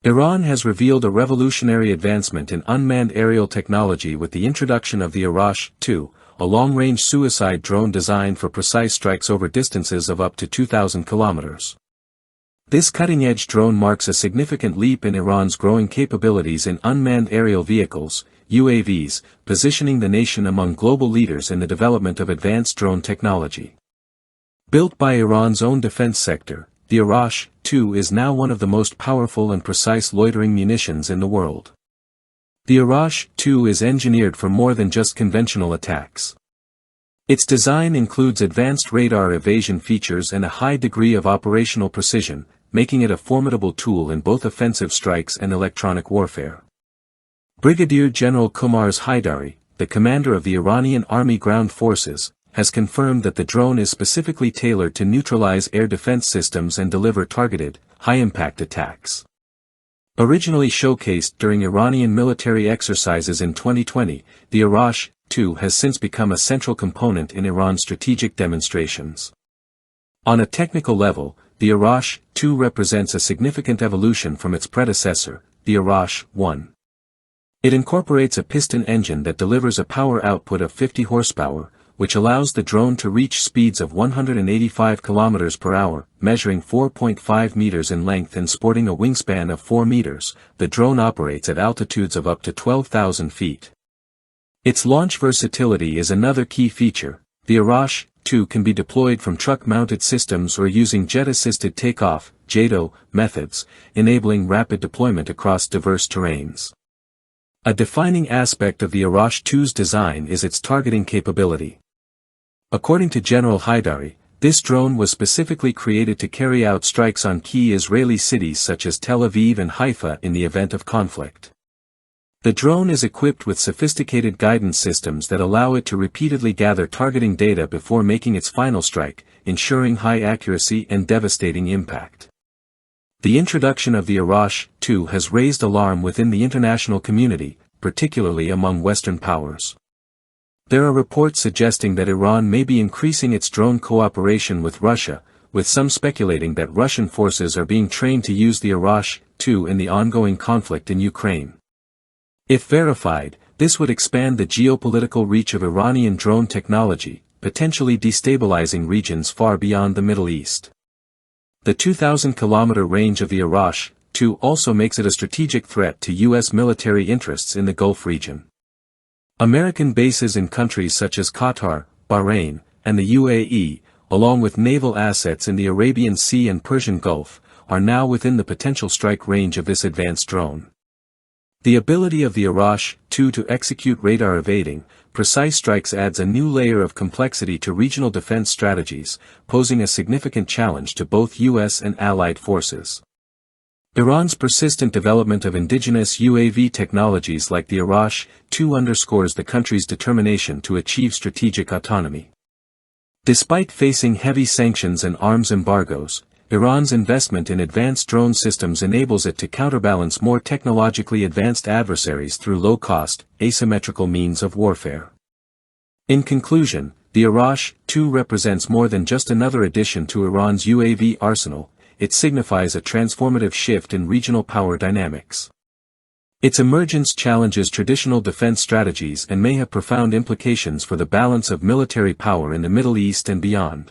Iran has revealed a revolutionary advancement in unmanned aerial technology with the introduction of the Arash 2, a long-range suicide drone designed for precise strikes over distances of up to 2,000 kilometers. This cutting-edge drone marks a significant leap in Iran's growing capabilities in unmanned aerial vehicles, UAVs, positioning the nation among global leaders in the development of advanced drone technology. Built by Iran's own defense sector, the Arash 2 is now one of the most powerful and precise loitering munitions in the world. The Arash 2 is engineered for more than just conventional attacks. Its design includes advanced radar evasion features and a high degree of operational precision, making it a formidable tool in both offensive strikes and electronic warfare. Brigadier General Qamars Haidari, the commander of the Iranian Army Ground Forces, has confirmed that the drone is specifically tailored to neutralize air defense systems and deliver targeted, high-impact attacks. Originally showcased during Iranian military exercises in 2020, the Arash 2 has since become a central component in Iran's strategic demonstrations. On a technical level, the Arash 2 represents a significant evolution from its predecessor, the Arash 1. It incorporates a piston engine that delivers a power output of 50 horsepower, which allows the drone to reach speeds of 185 km per hour, measuring 4.5 meters in length and sporting a wingspan of 4 meters. The drone operates at altitudes of up to 12,000 feet. Its launch versatility is another key feature. The Arash 2 can be deployed from truck-mounted systems or using jet-assisted takeoff (JATO) methods, enabling rapid deployment across diverse terrains. A defining aspect of the Arash 2's design is its targeting capability. According to General Haidari, this drone was specifically created to carry out strikes on key Israeli cities such as Tel Aviv and Haifa in the event of conflict. The drone is equipped with sophisticated guidance systems that allow it to repeatedly gather targeting data before making its final strike, ensuring high accuracy and devastating impact. The introduction of the Arash 2 has raised alarm within the international community, particularly among Western powers. There are reports suggesting that Iran may be increasing its drone cooperation with Russia, with some speculating that Russian forces are being trained to use the Arash 2 in the ongoing conflict in Ukraine. If verified, this would expand the geopolitical reach of Iranian drone technology, potentially destabilizing regions far beyond the Middle East. The 2,000-kilometer range of the Arash 2 also makes it a strategic threat to U.S. military interests in the Gulf region. American bases in countries such as Qatar, Bahrain, and the UAE, along with naval assets in the Arabian Sea and Persian Gulf, are now within the potential strike range of this advanced drone. The ability of the Arash 2 to execute radar evading, precise strikes adds a new layer of complexity to regional defense strategies, posing a significant challenge to both U.S. and allied forces. Iran's persistent development of indigenous UAV technologies like the Arash 2 underscores the country's determination to achieve strategic autonomy. Despite facing heavy sanctions and arms embargoes, Iran's investment in advanced drone systems enables it to counterbalance more technologically advanced adversaries through low-cost, asymmetrical means of warfare. In conclusion, the Arash 2 represents more than just another addition to Iran's UAV arsenal. It signifies a transformative shift in regional power dynamics. Its emergence challenges traditional defense strategies and may have profound implications for the balance of military power in the Middle East and beyond.